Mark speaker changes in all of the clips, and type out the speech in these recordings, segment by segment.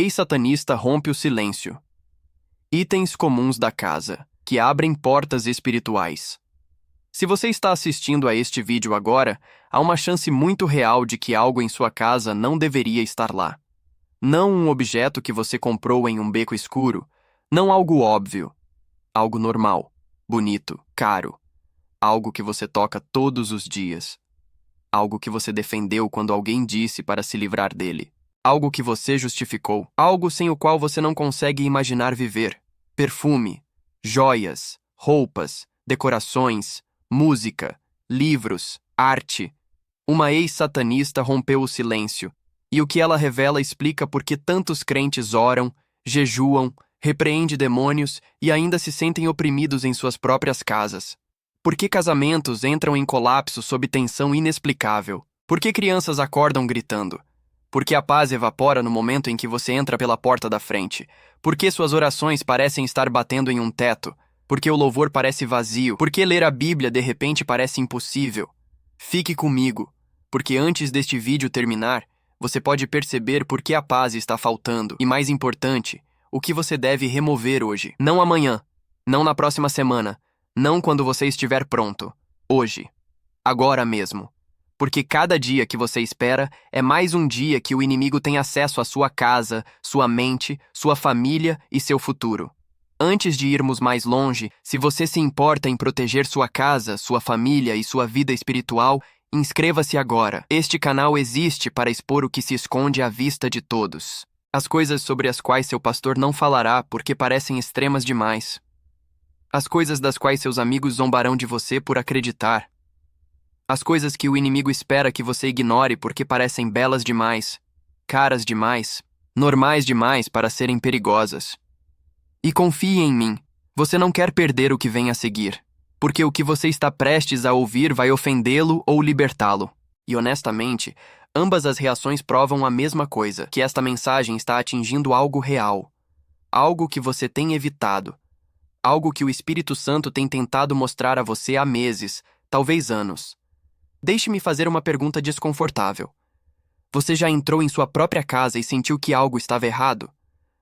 Speaker 1: Ex-satanista rompe o silêncio. Itens comuns da casa, que abrem portas espirituais. Se você está assistindo a este vídeo agora, há uma chance muito real de que algo em sua casa não deveria estar lá. Não um objeto que você comprou em um beco escuro, não algo óbvio. Algo normal, bonito, caro. Algo que você toca todos os dias. Algo que você defendeu quando alguém disse para se livrar dele. Algo que você justificou. Algo sem o qual você não consegue imaginar viver. Perfume, joias, roupas, decorações, música, livros, arte. Uma ex-satanista rompeu o silêncio, e o que ela revela explica por que tantos crentes oram, jejuam, repreendem demônios e ainda se sentem oprimidos em suas próprias casas. Por que casamentos entram em colapso sob tensão inexplicável? Por que crianças acordam gritando? Por que a paz evapora no momento em que você entra pela porta da frente? Por que suas orações parecem estar batendo em um teto? Por que o louvor parece vazio? Por que ler a Bíblia de repente parece impossível? Fique comigo, porque antes deste vídeo terminar, você pode perceber por que a paz está faltando e, mais importante, o que você deve remover hoje. Não amanhã, não na próxima semana, não quando você estiver pronto. Hoje. Agora mesmo. Porque cada dia que você espera é mais um dia que o inimigo tem acesso à sua casa, sua mente, sua família e seu futuro. Antes de irmos mais longe, se você se importa em proteger sua casa, sua família e sua vida espiritual, inscreva-se agora. Este canal existe para expor o que se esconde à vista de todos. As coisas sobre as quais seu pastor não falará porque parecem extremas demais. As coisas das quais seus amigos zombarão de você por acreditar. As coisas que o inimigo espera que você ignore porque parecem belas demais, caras demais, normais demais para serem perigosas. E confie em mim, você não quer perder o que vem a seguir, porque o que você está prestes a ouvir vai ofendê-lo ou libertá-lo. E honestamente, ambas as reações provam a mesma coisa, que esta mensagem está atingindo algo real, algo que você tem evitado, algo que o Espírito Santo tem tentado mostrar a você há meses, talvez anos. Deixe-me fazer uma pergunta desconfortável. Você já entrou em sua própria casa e sentiu que algo estava errado?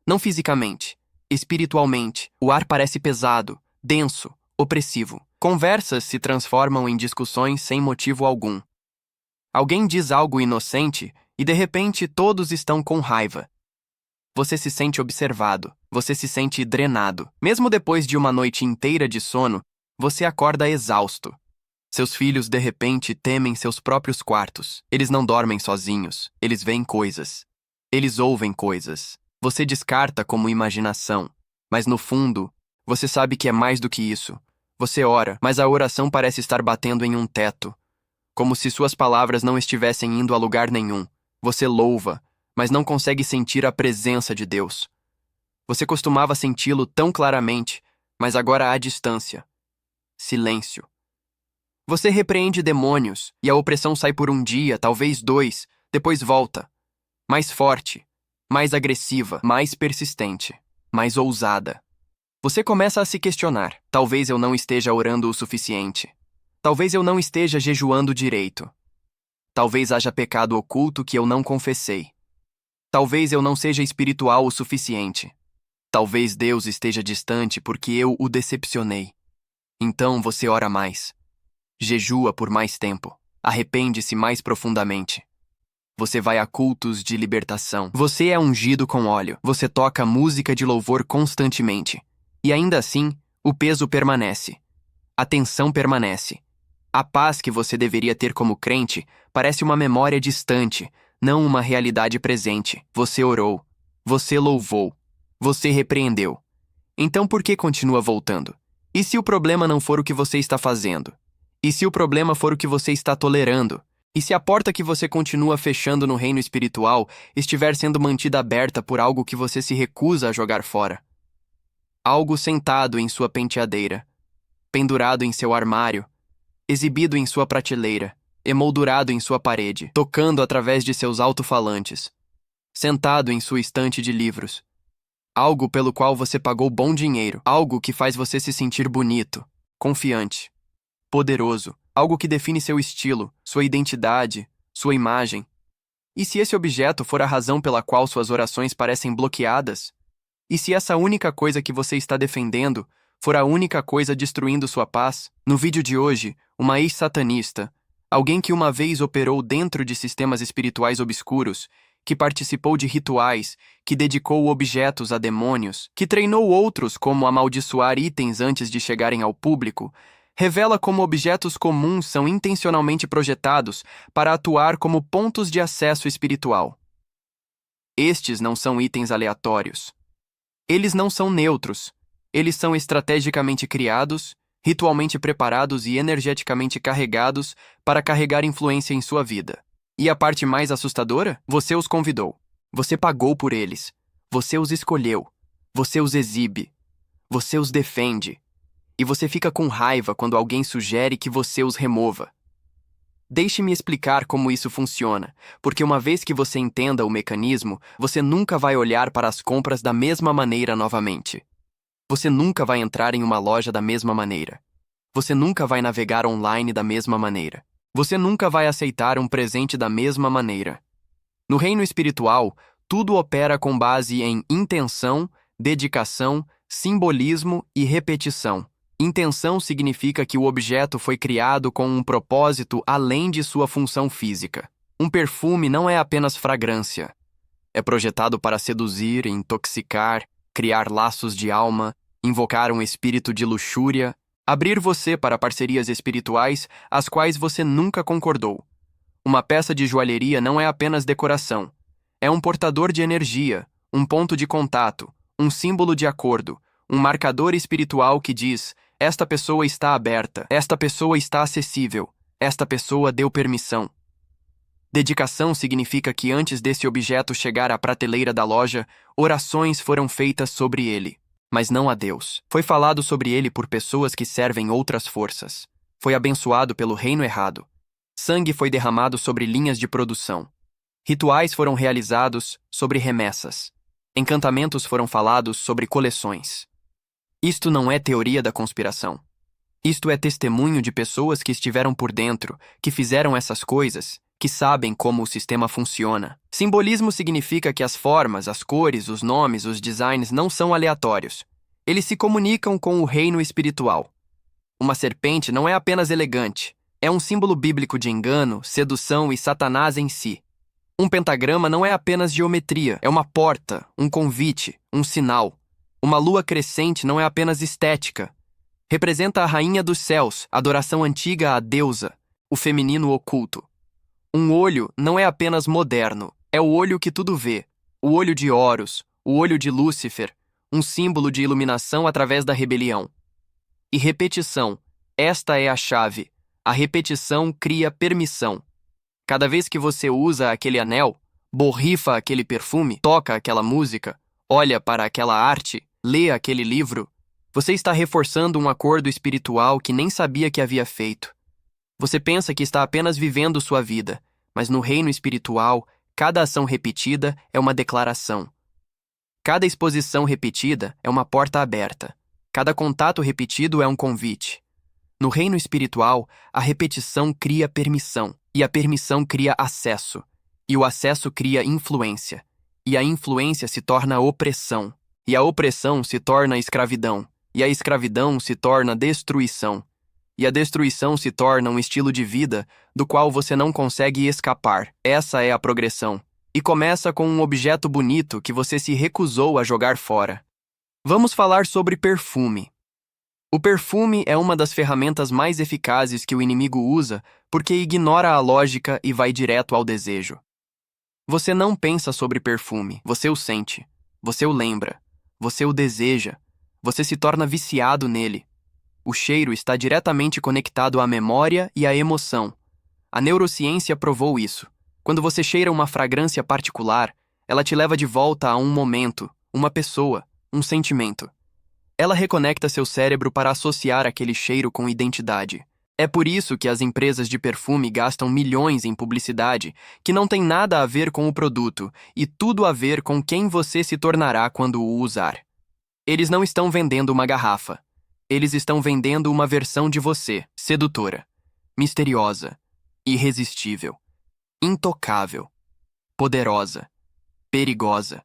Speaker 1: Não fisicamente, espiritualmente. O ar parece pesado, denso, opressivo. Conversas se transformam em discussões sem motivo algum. Alguém diz algo inocente e, de repente, todos estão com raiva. Você se sente observado, você se sente drenado. Mesmo depois de uma noite inteira de sono, você acorda exausto. Seus filhos, de repente, temem seus próprios quartos. Eles não dormem sozinhos. Eles veem coisas. Eles ouvem coisas. Você descarta como imaginação. Mas, no fundo, você sabe que é mais do que isso. Você ora, mas a oração parece estar batendo em um teto. Como se suas palavras não estivessem indo a lugar nenhum. Você louva, mas não consegue sentir a presença de Deus. Você costumava senti-lo tão claramente, mas agora há distância. Silêncio. Você repreende demônios, e a opressão sai por um dia, talvez 2, depois volta. Mais forte, mais agressiva, mais persistente, mais ousada. Você começa a se questionar. Talvez eu não esteja orando o suficiente. Talvez eu não esteja jejuando direito. Talvez haja pecado oculto que eu não confessei. Talvez eu não seja espiritual o suficiente. Talvez Deus esteja distante porque eu o decepcionei. Então você ora mais. Jejua por mais tempo. Arrepende-se mais profundamente. Você vai a cultos de libertação. Você é ungido com óleo. Você toca música de louvor constantemente. E ainda assim, o peso permanece. A tensão permanece. A paz que você deveria ter como crente parece uma memória distante, não uma realidade presente. Você orou. Você louvou. Você repreendeu. Então por que continua voltando? E se o problema não for o que você está fazendo? E se o problema for o que você está tolerando? E se a porta que você continua fechando no reino espiritual estiver sendo mantida aberta por algo que você se recusa a jogar fora? Algo sentado em sua penteadeira, pendurado em seu armário, exibido em sua prateleira, emoldurado em sua parede, tocando através de seus alto-falantes, sentado em sua estante de livros. Algo pelo qual você pagou bom dinheiro, algo que faz você se sentir bonito, confiante, poderoso, algo que define seu estilo, sua identidade, sua imagem. E se esse objeto for a razão pela qual suas orações parecem bloqueadas? E se essa única coisa que você está defendendo for a única coisa destruindo sua paz? No vídeo de hoje, uma ex-satanista, alguém que uma vez operou dentro de sistemas espirituais obscuros, que participou de rituais, que dedicou objetos a demônios, que treinou outros como amaldiçoar itens antes de chegarem ao público, revela como objetos comuns são intencionalmente projetados para atuar como pontos de acesso espiritual. Estes não são itens aleatórios. Eles não são neutros. Eles são estrategicamente criados, ritualmente preparados e energeticamente carregados para carregar influência em sua vida. E a parte mais assustadora? Você os convidou. Você pagou por eles. Você os escolheu. Você os exibe. Você os defende. E você fica com raiva quando alguém sugere que você os remova. Deixe-me explicar como isso funciona, porque uma vez que você entenda o mecanismo, você nunca vai olhar para as compras da mesma maneira novamente. Você nunca vai entrar em uma loja da mesma maneira. Você nunca vai navegar online da mesma maneira. Você nunca vai aceitar um presente da mesma maneira. No reino espiritual, tudo opera com base em intenção, dedicação, simbolismo e repetição. Intenção significa que o objeto foi criado com um propósito além de sua função física. Um perfume não é apenas fragrância. É projetado para seduzir, intoxicar, criar laços de alma, invocar um espírito de luxúria, abrir você para parcerias espirituais às quais você nunca concordou. Uma peça de joalheria não é apenas decoração. É um portador de energia, um ponto de contato, um símbolo de acordo, um marcador espiritual que diz: esta pessoa está aberta, esta pessoa está acessível, esta pessoa deu permissão. Dedicação significa que antes desse objeto chegar à prateleira da loja, orações foram feitas sobre ele, mas não a Deus. Foi falado sobre ele por pessoas que servem outras forças. Foi abençoado pelo reino errado. Sangue foi derramado sobre linhas de produção. Rituais foram realizados sobre remessas. Encantamentos foram falados sobre coleções. Isto não é teoria da conspiração. Isto é testemunho de pessoas que estiveram por dentro, que fizeram essas coisas, que sabem como o sistema funciona. Simbolismo significa que as formas, as cores, os nomes, os designs não são aleatórios. Eles se comunicam com o reino espiritual. Uma serpente não é apenas elegante. É um símbolo bíblico de engano, sedução e Satanás em si. Um pentagrama não é apenas geometria. É uma porta, um convite, um sinal. Uma lua crescente não é apenas estética. Representa a rainha dos céus, adoração antiga à deusa, o feminino oculto. Um olho não é apenas moderno, é o olho que tudo vê, o olho de Horus, o olho de Lúcifer, um símbolo de iluminação através da rebelião. E repetição, esta é a chave. A repetição cria permissão. Cada vez que você usa aquele anel, borrifa aquele perfume, toca aquela música, olha para aquela arte, lê aquele livro, você está reforçando um acordo espiritual que nem sabia que havia feito. Você pensa que está apenas vivendo sua vida, mas no reino espiritual, cada ação repetida é uma declaração. Cada exposição repetida é uma porta aberta. Cada contato repetido é um convite. No reino espiritual, a repetição cria permissão, e a permissão cria acesso, e o acesso cria influência, e a influência se torna opressão, e a opressão se torna escravidão, e a escravidão se torna destruição, e a destruição se torna um estilo de vida do qual você não consegue escapar. Essa é a progressão. E começa com um objeto bonito que você se recusou a jogar fora. Vamos falar sobre perfume. O perfume é uma das ferramentas mais eficazes que o inimigo usa porque ignora a lógica e vai direto ao desejo. Você não pensa sobre perfume, você o sente, você o lembra, você o deseja, você se torna viciado nele. O cheiro está diretamente conectado à memória e à emoção. A neurociência provou isso. Quando você cheira uma fragrância particular, ela te leva de volta a um momento, uma pessoa, um sentimento. Ela reconecta seu cérebro para associar aquele cheiro com identidade. É por isso que as empresas de perfume gastam milhões em publicidade, que não tem nada a ver com o produto e tudo a ver com quem você se tornará quando o usar. Eles não estão vendendo uma garrafa. Eles estão vendendo uma versão de você, sedutora, misteriosa, irresistível, intocável. poderosa, perigosa.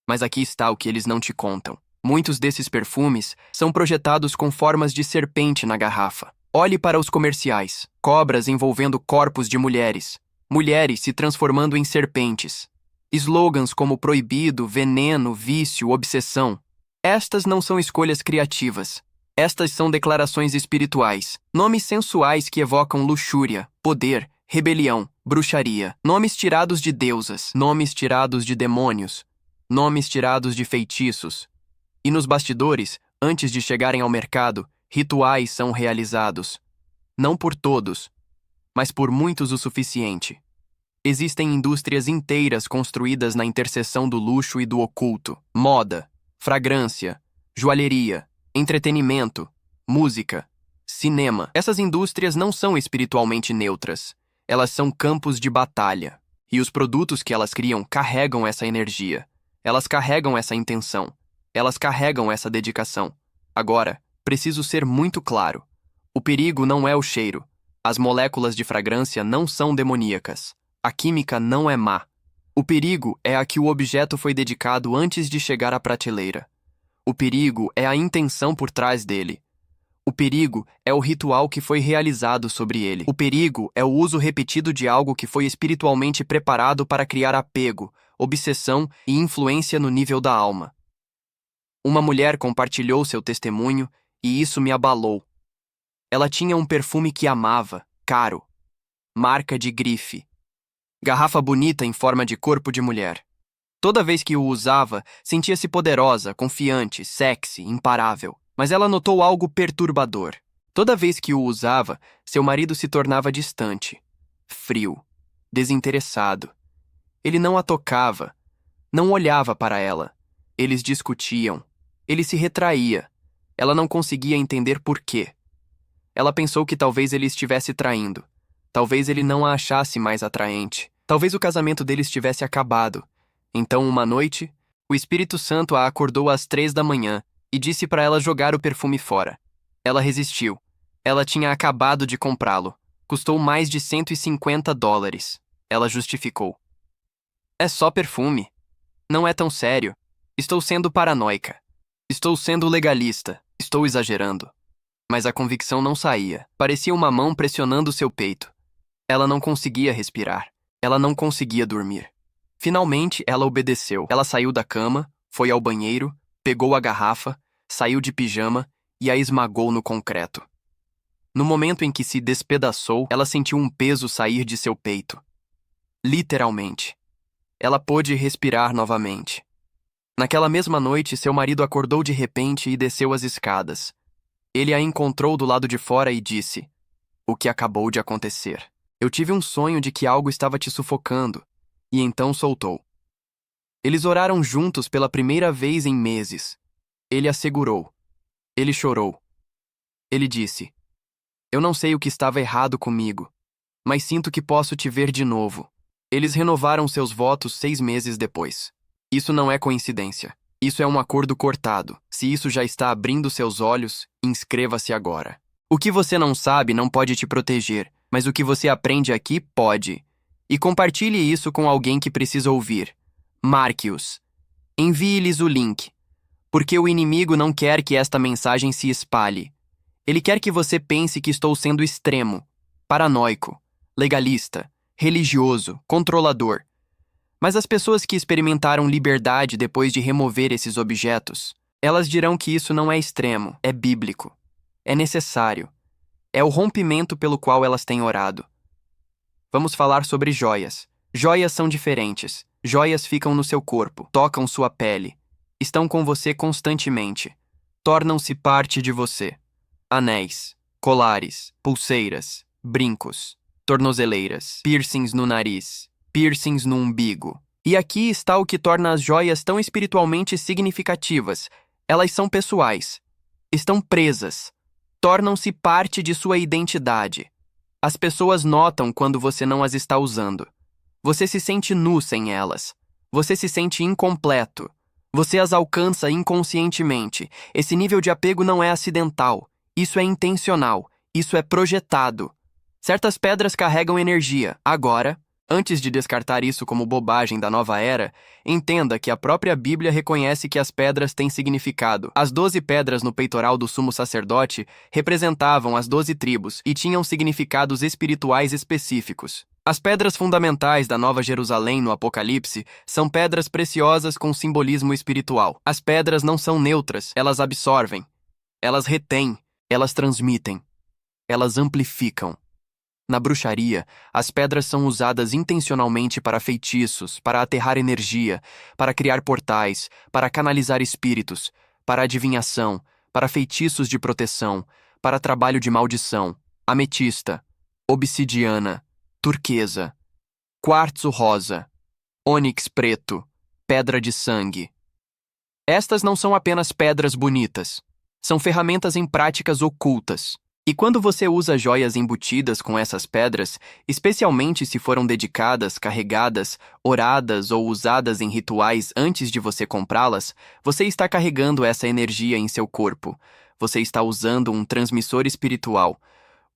Speaker 1: Mas aqui está o que eles não te contam. Muitos desses perfumes são projetados com formas de serpente na garrafa. Olhe para os comerciais. Cobras envolvendo corpos de mulheres. Mulheres se transformando em serpentes. Slogans como proibido, veneno, vício, obsessão. Estas não são escolhas criativas. Estas são declarações espirituais. Nomes sensuais que evocam luxúria, poder, rebelião, bruxaria. Nomes tirados de deusas. Nomes tirados de demônios. Nomes tirados de feitiços. E nos bastidores, antes de chegarem ao mercado, rituais são realizados. Não por todos, mas por muitos o suficiente. Existem indústrias inteiras construídas na interseção do luxo e do oculto. Moda, fragrância, joalheria, entretenimento, música, cinema. Essas indústrias não são espiritualmente neutras. Elas são campos de batalha. E os produtos que elas criam carregam essa energia. Elas carregam essa intenção. Elas carregam essa dedicação. Agora, preciso ser muito claro. O perigo não é o cheiro. As moléculas de fragrância não são demoníacas. A química não é má. O perigo é a que o objeto foi dedicado antes de chegar à prateleira. O perigo é a intenção por trás dele. O perigo é o ritual que foi realizado sobre ele. O perigo é o uso repetido de algo que foi espiritualmente preparado para criar apego, obsessão e influência no nível da alma. Uma mulher compartilhou seu testemunho e isso me abalou. Ela tinha um perfume que amava, caro, marca de grife, garrafa bonita em forma de corpo de mulher. Toda vez que o usava, sentia-se poderosa, confiante, sexy, imparável. Mas ela notou algo perturbador. Toda vez que o usava, seu marido se tornava distante, frio, desinteressado. Ele não a tocava, não olhava para ela. Eles discutiam. Ele se retraía. Ela não conseguia entender por quê. Ela pensou que talvez ele estivesse traindo. Talvez ele não a achasse mais atraente. Talvez o casamento deles tivesse acabado. Então, uma noite, o Espírito Santo a acordou às 3 da manhã e disse para ela jogar o perfume fora. Ela resistiu. Ela tinha acabado de comprá-lo. Custou mais de $150. Ela justificou. É só perfume. Não é tão sério. Estou sendo paranoica. Estou sendo legalista. Estou exagerando. Mas a convicção não saía. Parecia uma mão pressionando seu peito. Ela não conseguia respirar. Ela não conseguia dormir. Finalmente, ela obedeceu. Ela saiu da cama, foi ao banheiro, pegou a garrafa, saiu de pijama e a esmagou no concreto. No momento em que se despedaçou, ela sentiu um peso sair de seu peito. Literalmente. Ela pôde respirar novamente. Naquela mesma noite, seu marido acordou de repente e desceu as escadas. Ele a encontrou do lado de fora e disse: "O que acabou de acontecer? Eu tive um sonho de que algo estava te sufocando." E então soltou. Eles oraram juntos pela primeira vez em meses. Ele a segurou. Ele chorou. Ele disse: "Eu não sei o que estava errado comigo, mas sinto que posso te ver de novo." Eles renovaram seus votos 6 meses depois. Isso não é coincidência. Isso é um acordo cortado. Se isso já está abrindo seus olhos, inscreva-se agora. O que você não sabe não pode te proteger, mas o que você aprende aqui pode. E compartilhe isso com alguém que precisa ouvir. Marque-os. Envie-lhes o link. Porque o inimigo não quer que esta mensagem se espalhe. Ele quer que você pense que estou sendo extremo, paranoico, legalista, religioso, controlador. Mas as pessoas que experimentaram liberdade depois de remover esses objetos, elas dirão que isso não é extremo, é bíblico. É necessário. É o rompimento pelo qual elas têm orado. Vamos falar sobre joias. Joias são diferentes. Joias ficam no seu corpo, tocam sua pele, estão com você constantemente, tornam-se parte de você. Anéis, colares, pulseiras, brincos, tornozeleiras, piercings no nariz, piercings no umbigo. E aqui está o que torna as joias tão espiritualmente significativas. Elas são pessoais. Estão presas. Tornam-se parte de sua identidade. As pessoas notam quando você não as está usando. Você se sente nu sem elas. Você se sente incompleto. Você as alcança inconscientemente. Esse nível de apego não é acidental. Isso é intencional. Isso é projetado. Certas pedras carregam energia. Agora, Antes de descartar isso como bobagem da nova era, entenda que a própria Bíblia reconhece que as pedras têm significado. As 12 pedras no peitoral do sumo sacerdote representavam as 12 tribos e tinham significados espirituais específicos. As pedras fundamentais da Nova Jerusalém no Apocalipse são pedras preciosas com simbolismo espiritual. As pedras não são neutras, elas absorvem, elas retêm, elas transmitem, elas amplificam. Na bruxaria, as pedras são usadas intencionalmente para feitiços, para aterrar energia, para criar portais, para canalizar espíritos, para adivinhação, para feitiços de proteção, para trabalho de maldição. Ametista, obsidiana, turquesa, quartzo rosa, ônix preto, pedra de sangue. Estas não são apenas pedras bonitas, são ferramentas em práticas ocultas. E quando você usa joias embutidas com essas pedras, especialmente se foram dedicadas, carregadas, oradas ou usadas em rituais antes de você comprá-las, você está carregando essa energia em seu corpo. Você está usando um transmissor espiritual.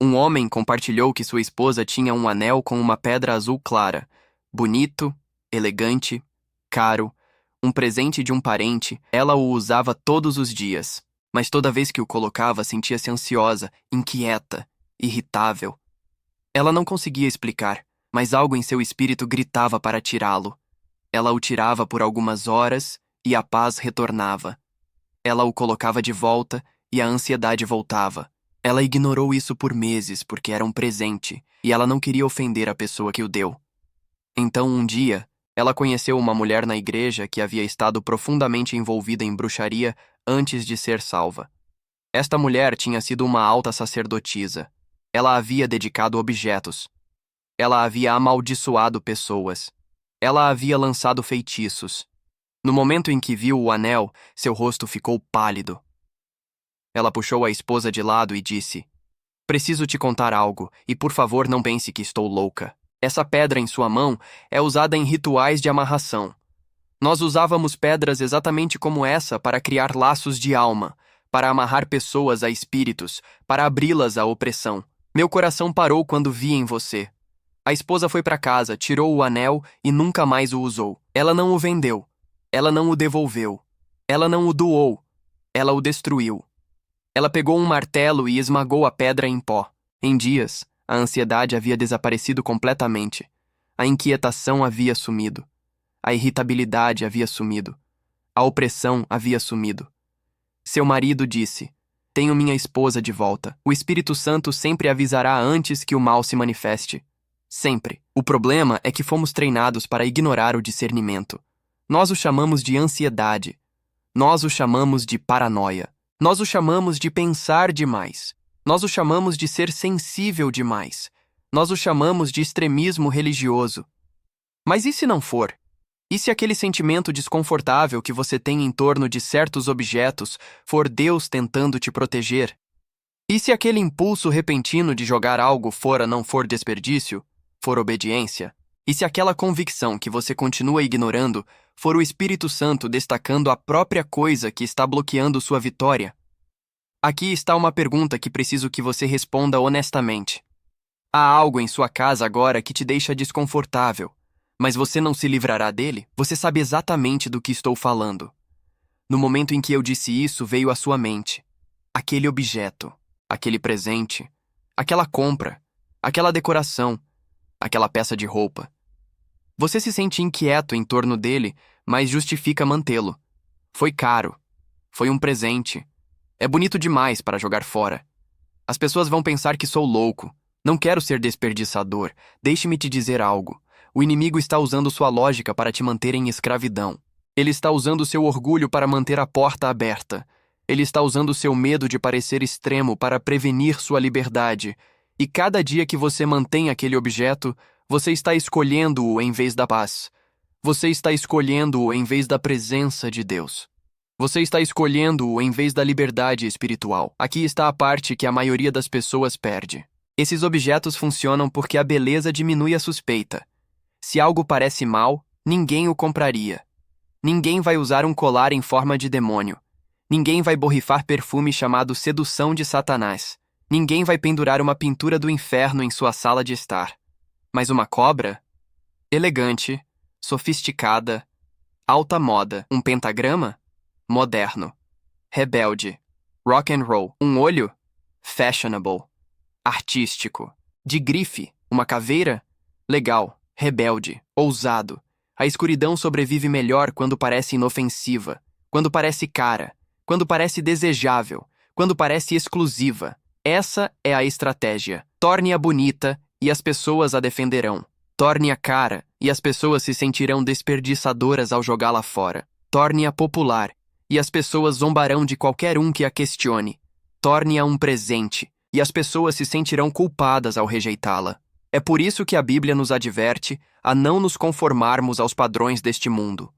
Speaker 1: Um homem compartilhou que sua esposa tinha um anel com uma pedra azul clara. Bonito, elegante, caro, um presente de um parente, ela o usava todos os dias. Mas toda vez que o colocava, sentia-se ansiosa, inquieta, irritável. Ela não conseguia explicar, mas algo em seu espírito gritava para tirá-lo. Ela o tirava por algumas horas e a paz retornava. Ela o colocava de volta e a ansiedade voltava. Ela ignorou isso por meses porque era um presente e ela não queria ofender a pessoa que o deu. Então, um dia, ela conheceu uma mulher na igreja que havia estado profundamente envolvida em bruxaria antes de ser salva. Esta mulher tinha sido uma alta sacerdotisa. Ela havia dedicado objetos. Ela havia amaldiçoado pessoas. Ela havia lançado feitiços. No momento em que viu o anel, seu rosto ficou pálido. Ela puxou a esposa de lado e disse: "Preciso te contar algo, e por favor não pense que estou louca. Essa pedra em sua mão é usada em rituais de amarração. Nós usávamos pedras exatamente como essa para criar laços de alma, para amarrar pessoas a espíritos, para abri-las à opressão. Meu coração parou quando vi em você." A esposa foi para casa, tirou o anel e nunca mais o usou. Ela não o vendeu. Ela não o devolveu. Ela não o doou. Ela o destruiu. Ela pegou um martelo e esmagou a pedra em pó. Em dias, a ansiedade havia desaparecido completamente. A inquietação havia sumido. A irritabilidade havia sumido. A opressão havia sumido. Seu marido disse: "Tenho minha esposa de volta." O Espírito Santo sempre avisará antes que o mal se manifeste. Sempre. O problema é que fomos treinados para ignorar o discernimento. Nós o chamamos de ansiedade. Nós o chamamos de paranoia. Nós o chamamos de pensar demais. Nós o chamamos de ser sensível demais. Nós o chamamos de extremismo religioso. Mas e se não for? E se aquele sentimento desconfortável que você tem em torno de certos objetos for Deus tentando te proteger? E se aquele impulso repentino de jogar algo fora não for desperdício, for obediência? E se aquela convicção que você continua ignorando for o Espírito Santo destacando a própria coisa que está bloqueando sua vitória? Aqui está uma pergunta que preciso que você responda honestamente. Há algo em sua casa agora que te deixa desconfortável, mas você não se livrará dele? Você sabe exatamente do que estou falando. No momento em que eu disse isso, veio à sua mente aquele objeto, aquele presente, aquela compra, aquela decoração, aquela peça de roupa. Você se sente inquieto em torno dele, mas justifica mantê-lo. Foi caro. Foi um presente. É bonito demais para jogar fora. As pessoas vão pensar que sou louco. Não quero ser desperdiçador. Deixe-me te dizer algo. O inimigo está usando sua lógica para te manter em escravidão. Ele está usando seu orgulho para manter a porta aberta. Ele está usando seu medo de parecer extremo para prevenir sua liberdade. E cada dia que você mantém aquele objeto, você está escolhendo-o em vez da paz. Você está escolhendo-o em vez da presença de Deus. Você está escolhendo-o em vez da liberdade espiritual. Aqui está a parte que a maioria das pessoas perde. Esses objetos funcionam porque a beleza diminui a suspeita. Se algo parece mal, ninguém o compraria. Ninguém vai usar um colar em forma de demônio. Ninguém vai borrifar perfume chamado sedução de Satanás. Ninguém vai pendurar uma pintura do inferno em sua sala de estar. Mas uma cobra? Elegante, sofisticada, alta moda. Um pentagrama? Moderno. Rebelde. Rock and roll. Um olho? Fashionable. Artístico. De grife. Uma caveira? Legal. Rebelde. Ousado. A escuridão sobrevive melhor quando parece inofensiva, quando parece cara, quando parece desejável, quando parece exclusiva. Essa é a estratégia. Torne-a bonita e as pessoas a defenderão. Torne-a cara e as pessoas se sentirão desperdiçadoras ao jogá-la fora. Torne-a popular e as pessoas zombarão de qualquer um que a questione. Torne-a um presente e as pessoas se sentirão culpadas ao rejeitá-la. É por isso que a Bíblia nos adverte a não nos conformarmos aos padrões deste mundo.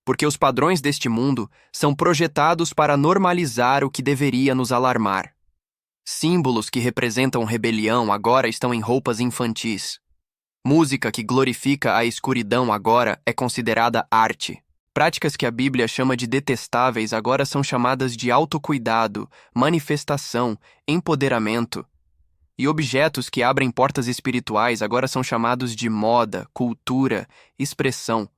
Speaker 1: Porque os padrões deste mundo são projetados para normalizar o que deveria nos alarmar. Símbolos que representam rebelião agora estão em roupas infantis. Música que glorifica a escuridão agora é considerada arte. Práticas que a Bíblia chama de detestáveis agora são chamadas de autocuidado, manifestação, empoderamento. E objetos que abrem portas espirituais agora são chamados de moda, cultura, expressão.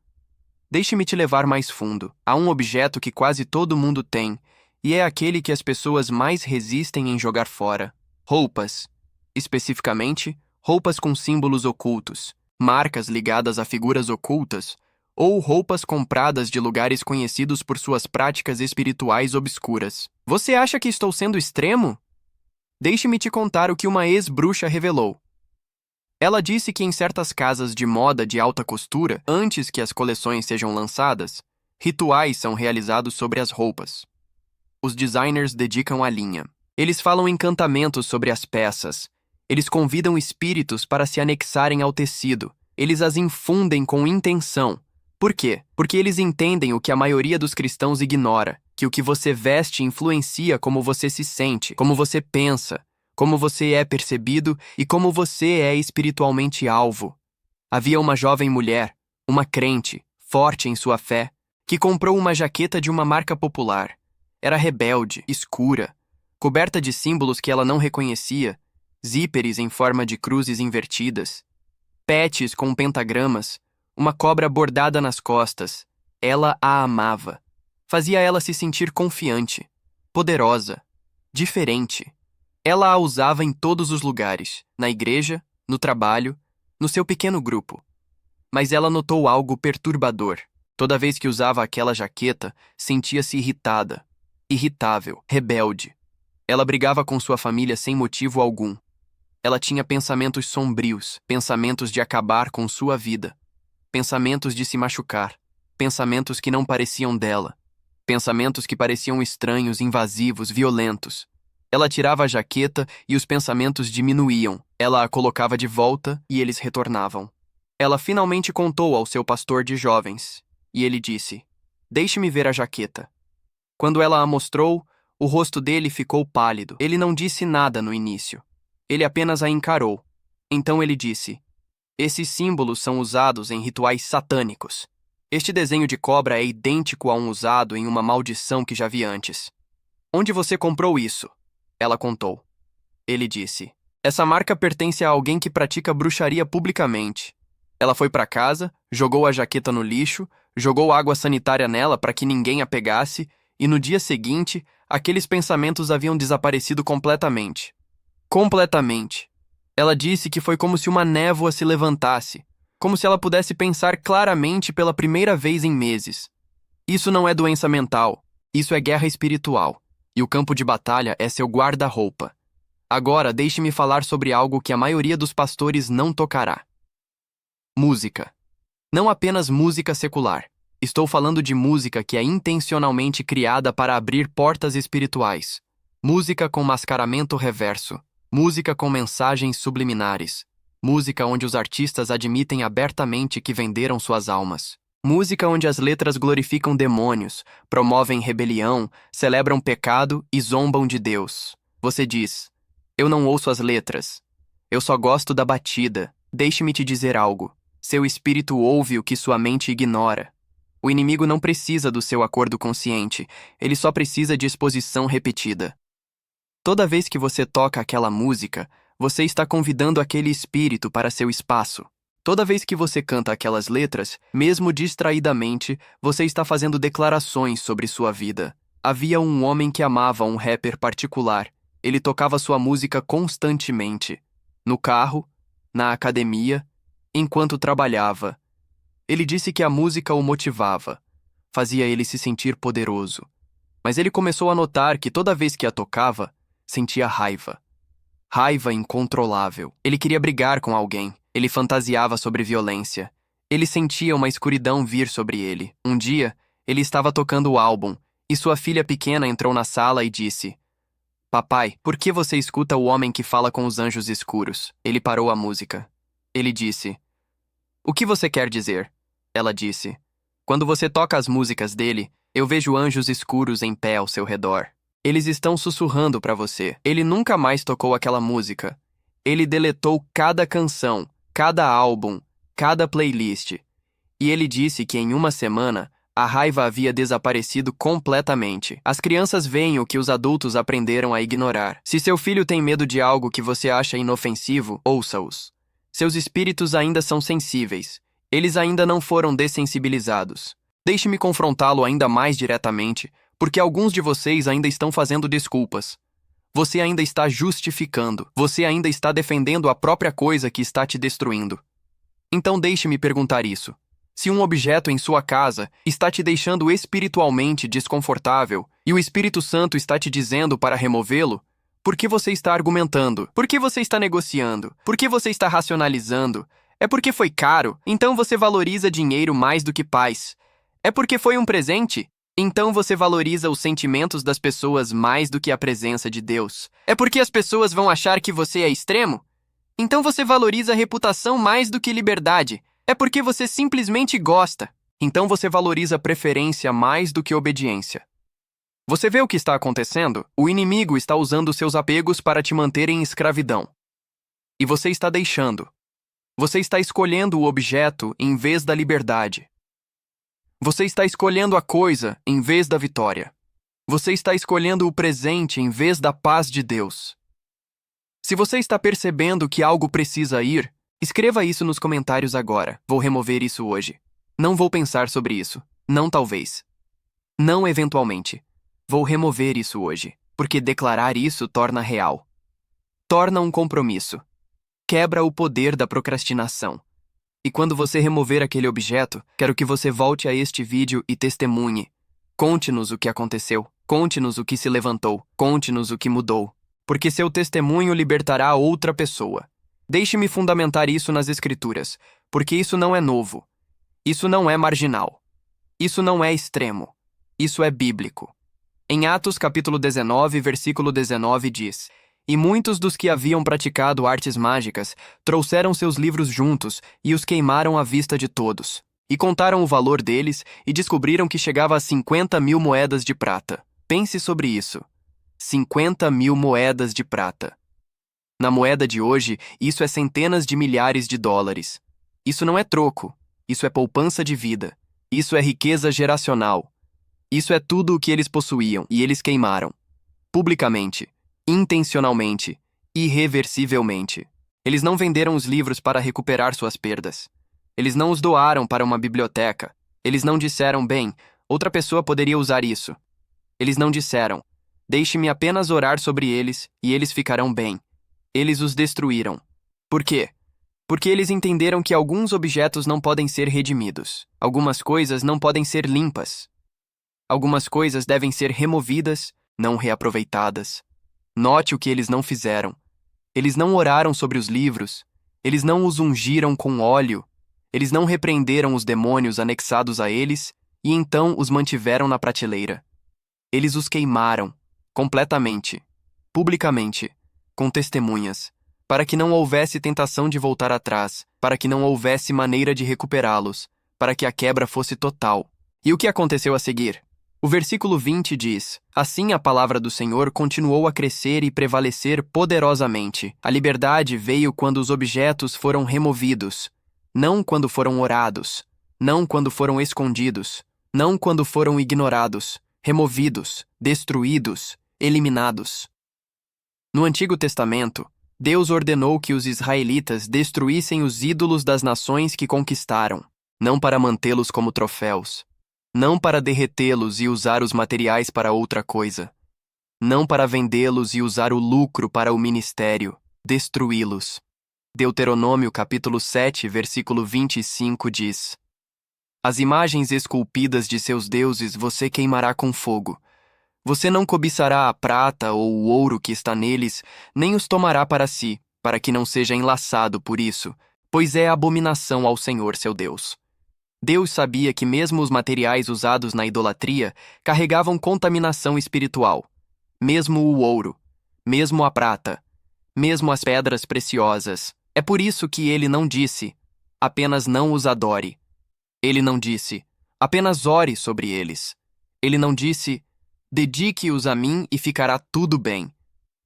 Speaker 1: Deixe-me te levar mais fundo. Há um objeto que quase todo mundo tem, e é aquele que as pessoas mais resistem em jogar fora. Roupas. Especificamente, roupas com símbolos ocultos, marcas ligadas a figuras ocultas, ou roupas compradas de lugares conhecidos por suas práticas espirituais obscuras. Você acha que estou sendo extremo? Deixe-me te contar o que uma ex-bruxa revelou. Ela disse que em certas casas de moda de alta costura, antes que as coleções sejam lançadas, rituais são realizados sobre as roupas. Os designers dedicam a linha. Eles falam encantamentos sobre as peças. Eles convidam espíritos para se anexarem ao tecido. Eles as infundem com intenção. Por quê? Porque eles entendem o que a maioria dos cristãos ignora, que o que você veste influencia como você se sente, como você pensa, como você é percebido e como você é espiritualmente alvo. Havia uma jovem mulher, uma crente, forte em sua fé, que comprou uma jaqueta de uma marca popular. Era rebelde, escura, coberta de símbolos que ela não reconhecia, zíperes em forma de cruzes invertidas, patches com pentagramas, uma cobra bordada nas costas. Ela a amava. Fazia ela se sentir confiante, poderosa, diferente. Ela a usava em todos os lugares, na igreja, no trabalho, no seu pequeno grupo. Mas ela notou algo perturbador. Toda vez que usava aquela jaqueta, sentia-se irritada, irritável, rebelde. Ela brigava com sua família sem motivo algum. Ela tinha pensamentos sombrios, pensamentos de acabar com sua vida. Pensamentos de se machucar, pensamentos que não pareciam dela, pensamentos que pareciam estranhos, invasivos, violentos. Ela tirava a jaqueta e os pensamentos diminuíam. Ela a colocava de volta e eles retornavam. Ela finalmente contou ao seu pastor de jovens, e ele disse: "Deixe-me ver a jaqueta." Quando ela a mostrou, o rosto dele ficou pálido. Ele não disse nada no início. Ele apenas a encarou. Então ele disse: "Esses símbolos são usados em rituais satânicos. Este desenho de cobra é idêntico a um usado em uma maldição que já vi antes." "Onde você comprou isso?" Ela contou. Ele disse: "Essa marca pertence a alguém que pratica bruxaria publicamente." Ela foi para casa, jogou a jaqueta no lixo, jogou água sanitária nela para que ninguém a pegasse, e no dia seguinte, aqueles pensamentos haviam desaparecido completamente. Completamente. Ela disse que foi como se uma névoa se levantasse, como se ela pudesse pensar claramente pela primeira vez em meses. Isso não é doença mental, isso é guerra espiritual, e o campo de batalha é seu guarda-roupa. Agora, deixe-me falar sobre algo que a maioria dos pastores não tocará. Música. Não apenas música secular. Estou falando de música que é intencionalmente criada para abrir portas espirituais. Música com mascaramento reverso. Música com mensagens subliminares. Música onde os artistas admitem abertamente que venderam suas almas. Música onde as letras glorificam demônios, promovem rebelião, celebram pecado e zombam de Deus. Você diz: "Eu não ouço as letras. Eu só gosto da batida." Deixe-me te dizer algo. Seu espírito ouve o que sua mente ignora. O inimigo não precisa do seu acordo consciente, ele só precisa de exposição repetida. Toda vez que você toca aquela música, você está convidando aquele espírito para seu espaço. Toda vez que você canta aquelas letras, mesmo distraidamente, você está fazendo declarações sobre sua vida. Havia um homem que amava um rapper particular. Ele tocava sua música constantemente. No carro, na academia, enquanto trabalhava. Ele disse que a música o motivava. Fazia ele se sentir poderoso. Mas ele começou a notar que toda vez que a tocava, sentia raiva. Raiva incontrolável. Ele queria brigar com alguém. Ele fantasiava sobre violência. Ele sentia uma escuridão vir sobre ele. Um dia, ele estava tocando o álbum, e sua filha pequena entrou na sala e disse: "Papai, por que você escuta o homem que fala com os anjos escuros?" Ele parou a música. Ele disse: "O que você quer dizer?" Ela disse: "Quando você toca as músicas dele, eu vejo anjos escuros em pé ao seu redor. Eles estão sussurrando para você." Ele nunca mais tocou aquela música. Ele deletou cada canção, cada álbum, cada playlist. E ele disse que em uma semana, a raiva havia desaparecido completamente. As crianças veem o que os adultos aprenderam a ignorar. Se seu filho tem medo de algo que você acha inofensivo, ouça-os. Seus espíritos ainda são sensíveis. Eles ainda não foram dessensibilizados. Deixe-me confrontá-lo ainda mais diretamente, porque alguns de vocês ainda estão fazendo desculpas. Você ainda está justificando. Você ainda está defendendo a própria coisa que está te destruindo. Então deixe-me perguntar isso. Se um objeto em sua casa está te deixando espiritualmente desconfortável e o Espírito Santo está te dizendo para removê-lo, por que você está argumentando? Por que você está negociando? Por que você está racionalizando? É porque foi caro, então você valoriza dinheiro mais do que paz. É porque foi um presente? Então você valoriza os sentimentos das pessoas mais do que a presença de Deus. É porque as pessoas vão achar que você é extremo? Então você valoriza a reputação mais do que liberdade. É porque você simplesmente gosta. Então você valoriza a preferência mais do que obediência. Você vê o que está acontecendo? O inimigo está usando seus apegos para te manter em escravidão. E você está deixando. Você está escolhendo o objeto em vez da liberdade. Você está escolhendo a coisa em vez da vitória. Você está escolhendo o presente em vez da paz de Deus. Se você está percebendo que algo precisa ir, escreva isso nos comentários agora. Vou remover isso hoje. Não vou pensar sobre isso. Não talvez. Não eventualmente. Vou remover isso hoje, porque declarar isso torna real. Torna um compromisso. Quebra o poder da procrastinação. E quando você remover aquele objeto, quero que você volte a este vídeo e testemunhe. Conte-nos o que aconteceu. Conte-nos o que se levantou. Conte-nos o que mudou. Porque seu testemunho libertará outra pessoa. Deixe-me fundamentar isso nas Escrituras, porque isso não é novo. Isso não é marginal. Isso não é extremo. Isso é bíblico. Em Atos capítulo 19, versículo 19 diz: "E muitos dos que haviam praticado artes mágicas trouxeram seus livros juntos e os queimaram à vista de todos. E contaram o valor deles e descobriram que chegava a 50.000 moedas de prata." Pense sobre isso. 50.000 moedas de prata. Na moeda de hoje, isso é centenas de milhares de dólares. Isso não é troco. Isso é poupança de vida. Isso é riqueza geracional. Isso é tudo o que eles possuíam e eles queimaram. Publicamente. Intencionalmente, irreversivelmente. Eles não venderam os livros para recuperar suas perdas. Eles não os doaram para uma biblioteca. Eles não disseram, bem, outra pessoa poderia usar isso. Eles não disseram, deixe-me apenas orar sobre eles e eles ficarão bem. Eles os destruíram. Por quê? Porque eles entenderam que alguns objetos não podem ser redimidos. Algumas coisas não podem ser limpas. Algumas coisas devem ser removidas, não reaproveitadas. Note o que eles não fizeram. Eles não oraram sobre os livros. Eles não os ungiram com óleo. Eles não repreenderam os demônios anexados a eles e então os mantiveram na prateleira. Eles os queimaram, completamente, publicamente, com testemunhas, para que não houvesse tentação de voltar atrás, para que não houvesse maneira de recuperá-los, para que a quebra fosse total. E o que aconteceu a seguir? O versículo 20 diz: "Assim a palavra do Senhor continuou a crescer e prevalecer poderosamente. A liberdade veio quando os objetos foram removidos, não quando foram orados, não quando foram escondidos, não quando foram ignorados, removidos, destruídos, eliminados." No Antigo Testamento, Deus ordenou que os israelitas destruíssem os ídolos das nações que conquistaram, não para mantê-los como troféus, não para derretê-los e usar os materiais para outra coisa, não para vendê-los e usar o lucro para o ministério, destruí-los. Deuteronômio capítulo 7, versículo 25 diz: As imagens esculpidas de seus deuses você queimará com fogo. Você não cobiçará a prata ou o ouro que está neles, nem os tomará para si, para que não seja enlaçado por isso, pois é abominação ao Senhor seu Deus. Deus sabia que mesmo os materiais usados na idolatria carregavam contaminação espiritual. Mesmo o ouro, mesmo a prata, mesmo as pedras preciosas. É por isso que ele não disse, apenas não os adore. Ele não disse, apenas ore sobre eles. Ele não disse, dedique-os a mim e ficará tudo bem.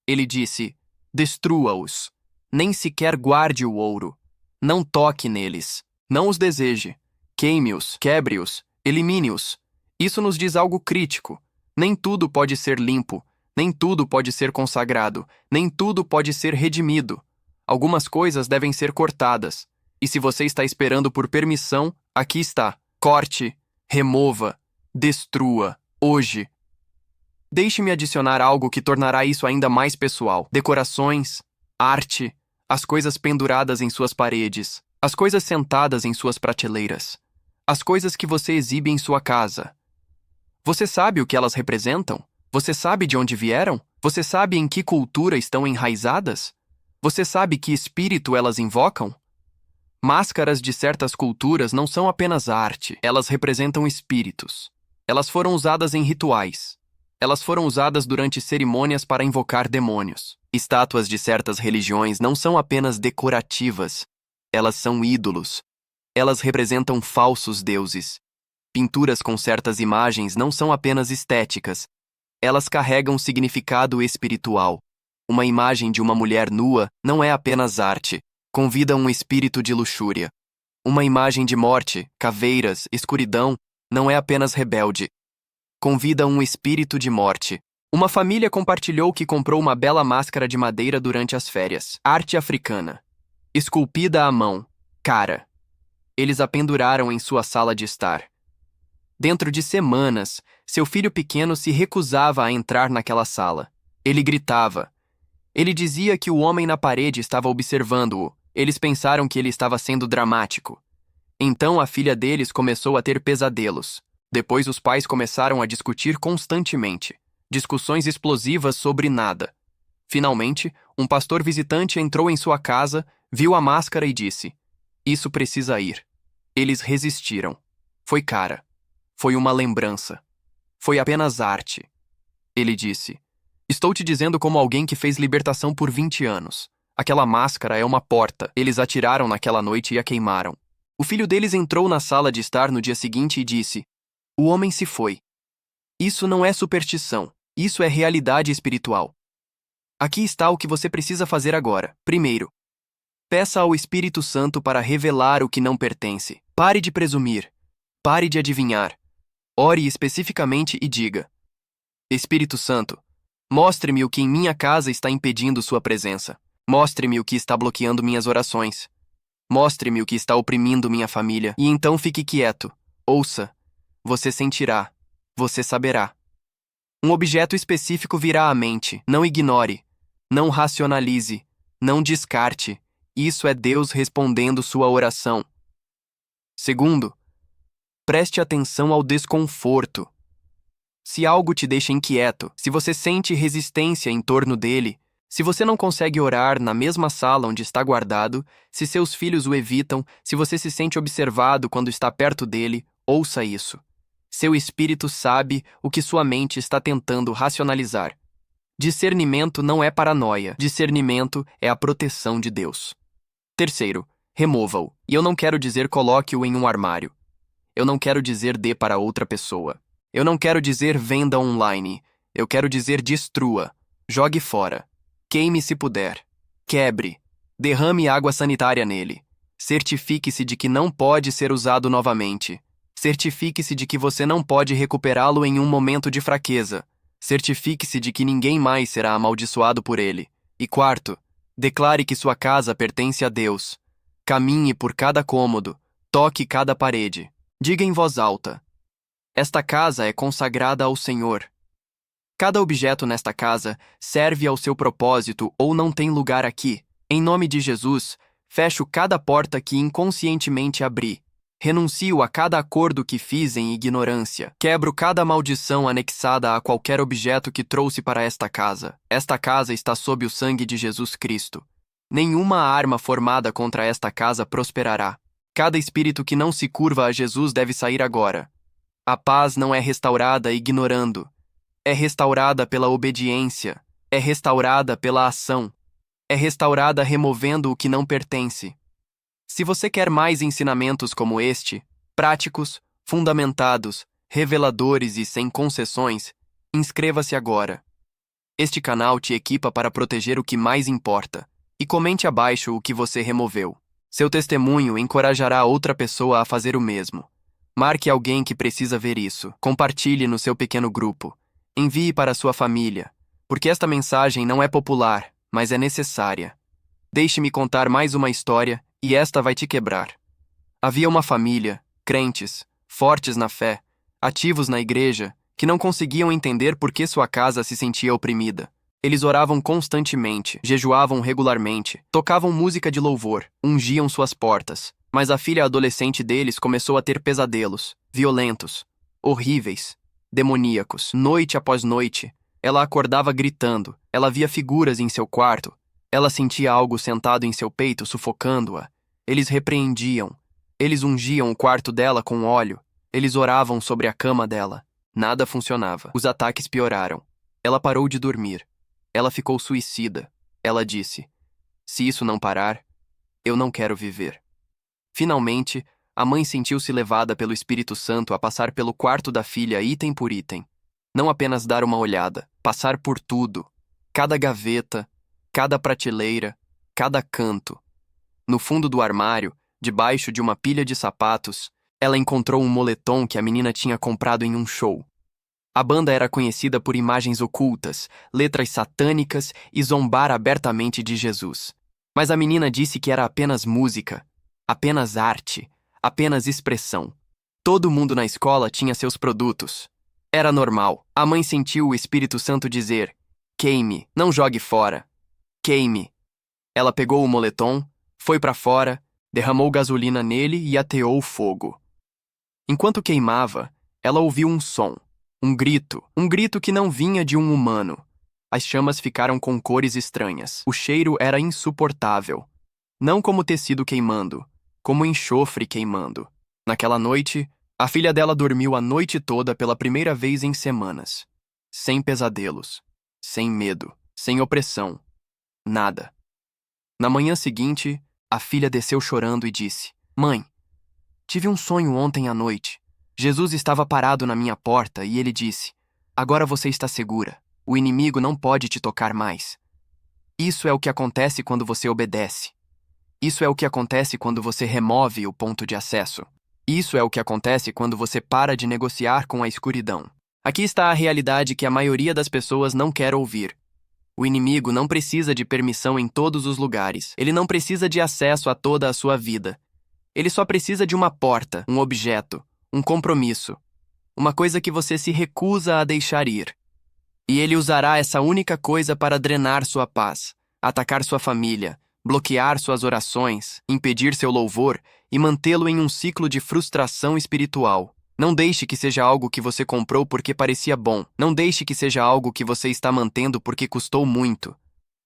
Speaker 1: Ele disse, destrua-os. Nem sequer guarde o ouro. Não toque neles. Não os deseje. Queime-os, quebre-os, elimine-os. Isso nos diz algo crítico. Nem tudo pode ser limpo. Nem tudo pode ser consagrado. Nem tudo pode ser redimido. Algumas coisas devem ser cortadas. E se você está esperando por permissão, aqui está. Corte, remova, destrua, hoje. Deixe-me adicionar algo que tornará isso ainda mais pessoal. Decorações, arte, as coisas penduradas em suas paredes, as coisas sentadas em suas prateleiras, as coisas que você exibe em sua casa. Você sabe o que elas representam? Você sabe de onde vieram? Você sabe em que cultura estão enraizadas? Você sabe que espírito elas invocam? Máscaras de certas culturas não são apenas arte, elas representam espíritos. Elas foram usadas em rituais. Elas foram usadas durante cerimônias para invocar demônios. Estátuas de certas religiões não são apenas decorativas, elas são ídolos. Elas representam falsos deuses. Pinturas com certas imagens não são apenas estéticas, elas carregam significado espiritual. Uma imagem de uma mulher nua não é apenas arte, convida um espírito de luxúria. Uma imagem de morte, caveiras, escuridão, não é apenas rebelde. Convida um espírito de morte. Uma família compartilhou que comprou uma bela máscara de madeira durante as férias. Arte africana. Esculpida à mão. Cara. Eles a penduraram em sua sala de estar. Dentro de semanas, seu filho pequeno se recusava a entrar naquela sala. Ele gritava. Ele dizia que o homem na parede estava observando-o. Eles pensaram que ele estava sendo dramático. Então a filha deles começou a ter pesadelos. Depois os pais começaram a discutir constantemente. Discussões explosivas sobre nada. Finalmente, um pastor visitante entrou em sua casa, viu a máscara e disse: Isso precisa ir. Eles resistiram. Foi cara. Foi uma lembrança. Foi apenas arte. Ele disse: Estou te dizendo como alguém que fez libertação por 20 anos. Aquela máscara é uma porta. Eles atiraram naquela noite e a queimaram. O filho deles entrou na sala de estar no dia seguinte e disse: O homem se foi. Isso não é superstição. Isso é realidade espiritual. Aqui está o que você precisa fazer agora. Primeiro, peça ao Espírito Santo para revelar o que não pertence. Pare de presumir. Pare de adivinhar. Ore especificamente e diga: Espírito Santo, mostre-me o que em minha casa está impedindo sua presença. Mostre-me o que está bloqueando minhas orações. Mostre-me o que está oprimindo minha família. E então fique quieto. Ouça. Você sentirá. Você saberá. Um objeto específico virá à mente. Não ignore. Não racionalize. Não descarte. Isso é Deus respondendo sua oração. Segundo, preste atenção ao desconforto. Se algo te deixa inquieto, se você sente resistência em torno dele, se você não consegue orar na mesma sala onde está guardado, se seus filhos o evitam, se você se sente observado quando está perto dele, ouça isso. Seu espírito sabe o que sua mente está tentando racionalizar. Discernimento não é paranoia. Discernimento é a proteção de Deus. Terceiro, remova-o. E eu não quero dizer coloque-o em um armário. Eu não quero dizer dê para outra pessoa. Eu não quero dizer venda online. Eu quero dizer destrua. Jogue fora. Queime se puder. Quebre. Derrame água sanitária nele. Certifique-se de que não pode ser usado novamente. Certifique-se de que você não pode recuperá-lo em um momento de fraqueza. Certifique-se de que ninguém mais será amaldiçoado por ele. E quarto, Declare que sua casa pertence a Deus. Caminhe por cada cômodo, toque cada parede. Diga em voz alta: esta casa é consagrada ao Senhor. Cada objeto nesta casa serve ao seu propósito ou não tem lugar aqui. Em nome de Jesus, fecho cada porta que inconscientemente abri. Renuncio a cada acordo que fiz em ignorância. Quebro cada maldição anexada a qualquer objeto que trouxe para esta casa. Esta casa está sob o sangue de Jesus Cristo. Nenhuma arma formada contra esta casa prosperará. Cada espírito que não se curva a Jesus deve sair agora. A paz não é restaurada ignorando. É restaurada pela obediência. É restaurada pela ação. É restaurada removendo o que não pertence. Se você quer mais ensinamentos como este, práticos, fundamentados, reveladores e sem concessões, inscreva-se agora. Este canal te equipa para proteger o que mais importa. E comente abaixo o que você removeu. Seu testemunho encorajará outra pessoa a fazer o mesmo. Marque alguém que precisa ver isso. Compartilhe no seu pequeno grupo. Envie para sua família, porque esta mensagem não é popular, mas é necessária. Deixe-me contar mais uma história, e esta vai te quebrar. Havia uma família, crentes, fortes na fé, ativos na igreja, que não conseguiam entender por que sua casa se sentia oprimida. Eles oravam constantemente, jejuavam regularmente, tocavam música de louvor, ungiam suas portas, mas a filha adolescente deles começou a ter pesadelos, violentos, horríveis, demoníacos. Noite após noite, ela acordava gritando, ela via figuras em seu quarto, ela sentia algo sentado em seu peito sufocando-a. Eles repreendiam, eles ungiam o quarto dela com óleo, eles oravam sobre a cama dela. Nada funcionava. Os ataques pioraram. Ela parou de dormir. Ela ficou suicida. Ela disse: se isso não parar, eu não quero viver. Finalmente, a mãe sentiu-se levada pelo Espírito Santo a passar pelo quarto da filha item por item. Não apenas dar uma olhada, passar por tudo. Cada gaveta, cada prateleira, cada canto. No fundo do armário, debaixo de uma pilha de sapatos, ela encontrou um moletom que a menina tinha comprado em um show. A banda era conhecida por imagens ocultas, letras satânicas e zombar abertamente de Jesus. Mas a menina disse que era apenas música, apenas arte, apenas expressão. Todo mundo na escola tinha seus produtos. Era normal. A mãe sentiu o Espírito Santo dizer: queime, não jogue fora. Queime. Ela pegou o moletom, foi para fora, derramou gasolina nele e ateou o fogo. Enquanto queimava, ela ouviu um som, um grito que não vinha de um humano. As chamas ficaram com cores estranhas. O cheiro era insuportável. Não como tecido queimando, como enxofre queimando. Naquela noite, a filha dela dormiu a noite toda pela primeira vez em semanas. Sem pesadelos, sem medo, sem opressão. Nada. Na manhã seguinte, a filha desceu chorando e disse: mãe, tive um sonho ontem à noite. Jesus estava parado na minha porta e ele disse: agora você está segura. O inimigo não pode te tocar mais. Isso é o que acontece quando você obedece. Isso é o que acontece quando você remove o ponto de acesso. Isso é o que acontece quando você para de negociar com a escuridão. Aqui está a realidade que a maioria das pessoas não quer ouvir. O inimigo não precisa de permissão em todos os lugares. Ele não precisa de acesso a toda a sua vida. Ele só precisa de uma porta, um objeto, um compromisso. Uma coisa que você se recusa a deixar ir. E ele usará essa única coisa para drenar sua paz, atacar sua família, bloquear suas orações, impedir seu louvor e mantê-lo em um ciclo de frustração espiritual. Não deixe que seja algo que você comprou porque parecia bom. Não deixe que seja algo que você está mantendo porque custou muito.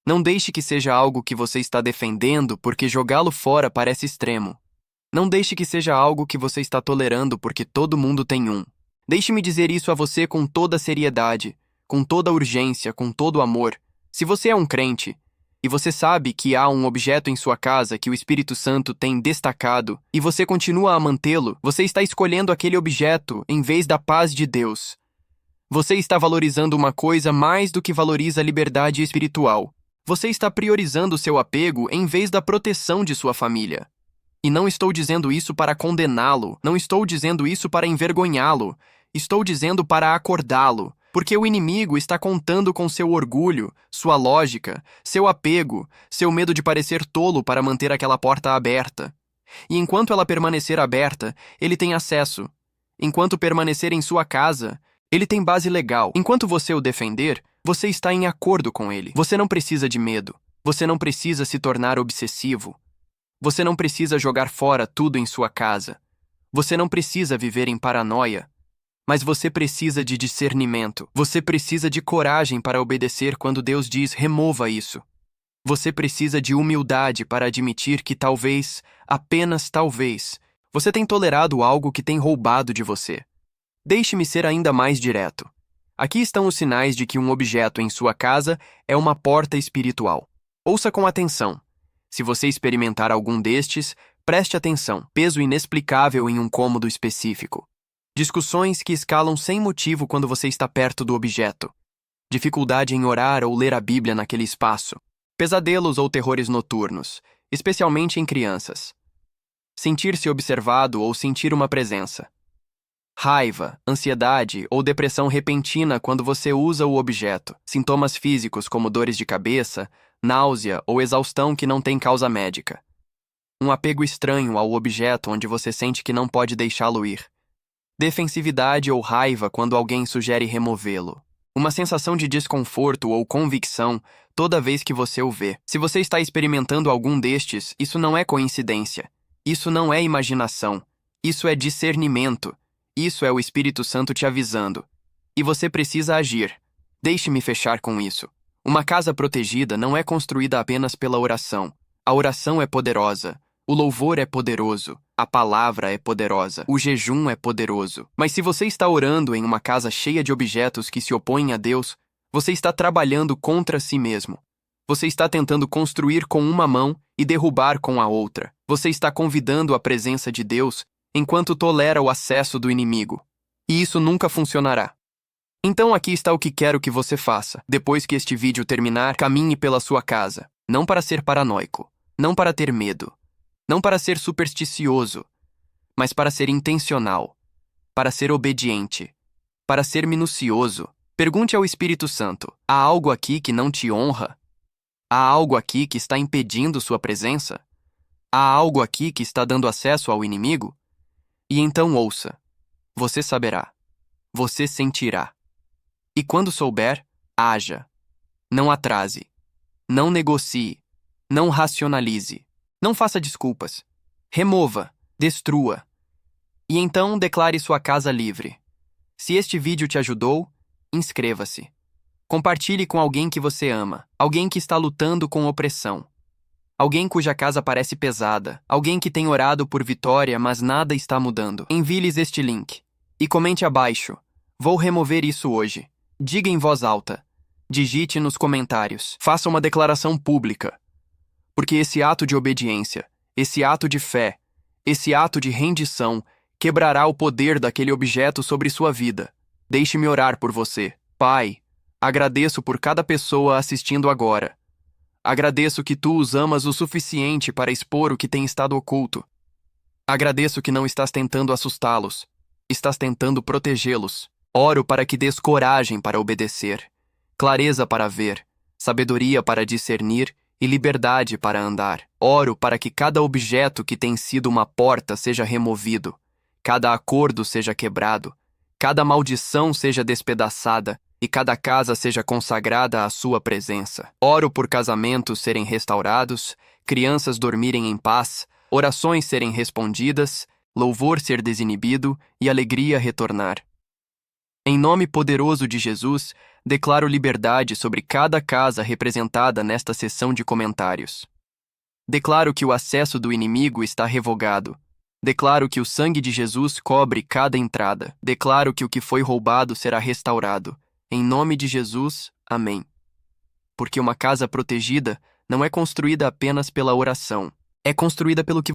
Speaker 1: Não deixe que seja algo que você está defendendo porque jogá-lo fora parece extremo. Não deixe que seja algo que você está tolerando porque todo mundo tem um. Deixe-me dizer isso a você com toda seriedade, com toda urgência, com todo amor. Se você é um crente, e você sabe que há um objeto em sua casa que o Espírito Santo tem destacado, e você continua a mantê-lo, você está escolhendo aquele objeto em vez da paz de Deus. Você está valorizando uma coisa mais do que valoriza a liberdade espiritual. Você está priorizando seu apego em vez da proteção de sua família. E não estou dizendo isso para condená-lo, não estou dizendo isso para envergonhá-lo, estou dizendo para acordá-lo, Porque o inimigo está contando com seu orgulho, sua lógica, seu apego, seu medo de parecer tolo para manter aquela porta aberta. E enquanto ela permanecer aberta, ele tem acesso. Enquanto permanecer em sua casa, ele tem base legal. Enquanto você o defender, você está em acordo com ele. Você não precisa de medo. Você não precisa se tornar obsessivo. Você não precisa jogar fora tudo em sua casa. Você não precisa viver em paranoia. Mas você precisa de discernimento. Você precisa de coragem para obedecer quando Deus diz remova isso. Você precisa de humildade para admitir que talvez, apenas talvez, você tem tolerado algo que tem roubado de você. Deixe-me ser ainda mais direto. Aqui estão os sinais de que um objeto em sua casa é uma porta espiritual. Ouça com atenção. Se você experimentar algum destes, preste atenção. Peso inexplicável em um cômodo específico. Discussões que escalam sem motivo quando você está perto do objeto. Dificuldade em orar ou ler a Bíblia naquele espaço. Pesadelos ou terrores noturnos, especialmente em crianças. Sentir-se observado ou sentir uma presença. Raiva, ansiedade ou depressão repentina quando você usa o objeto. Sintomas físicos como dores de cabeça, náusea ou exaustão que não tem causa médica. Um apego estranho ao objeto onde você sente que não pode deixá-lo ir. Defensividade ou raiva quando alguém sugere removê-lo. Uma sensação de desconforto ou convicção toda vez que você o vê. Se você está experimentando algum destes, isso não é coincidência. Isso não é imaginação. Isso é discernimento. Isso é o Espírito Santo te avisando. E você precisa agir. Deixe-me fechar com isso. Uma casa protegida não é construída apenas pela oração. A oração é poderosa. O louvor é poderoso. A palavra é poderosa. O jejum é poderoso. Mas se você está orando em uma casa cheia de objetos que se opõem a Deus, você está trabalhando contra si mesmo. Você está tentando construir com uma mão e derrubar com a outra. Você está convidando a presença de Deus enquanto tolera o acesso do inimigo. E isso nunca funcionará. Então aqui está o que quero que você faça. Depois que este vídeo terminar, caminhe pela sua casa. Não para ser paranoico. Não para ter medo. Não para ser supersticioso. Mas para ser intencional. Para ser obediente. Para ser minucioso. Pergunte ao Espírito Santo: há algo aqui que não te honra? Há algo aqui que está impedindo sua presença? Há algo aqui que está dando acesso ao inimigo? E então ouça. Você saberá. Você sentirá. E quando souber, haja. Não atrase. Não negocie. Não racionalize. Não faça desculpas. Remova. Destrua. E então declare sua casa livre. Se este vídeo te ajudou, inscreva-se. Compartilhe com alguém que você ama. Alguém que está lutando com opressão. Alguém cuja casa parece pesada. Alguém que tem orado por vitória, mas nada está mudando. Envie-lhes este link. E comente abaixo: vou remover isso hoje. Diga em voz alta. Digite nos comentários. Faça uma declaração pública. Porque esse ato de obediência, esse ato de fé, esse ato de rendição quebrará o poder daquele objeto sobre sua vida. Deixe-me orar por você. Pai, agradeço por cada pessoa assistindo agora. Agradeço que tu os amas o suficiente para expor o que tem estado oculto. Agradeço que não estás tentando assustá-los. Estás tentando protegê-los. Oro para que dês coragem para obedecer, clareza para ver, sabedoria para discernir e liberdade para andar. Oro para que cada objeto que tem sido uma porta seja removido, cada acordo seja quebrado, cada maldição seja despedaçada e cada casa seja consagrada à sua presença. Oro por casamentos serem restaurados, crianças dormirem em paz, orações serem respondidas, louvor ser desinibido e alegria retornar. Em nome poderoso de Jesus, declaro liberdade sobre cada casa representada nesta seção de comentários. Declaro que o acesso do inimigo está revogado. Declaro que o sangue de Jesus cobre cada entrada. Declaro que o que foi roubado será restaurado. Em nome de Jesus, amém. Porque uma casa protegida não é construída apenas pela oração. É construída pelo que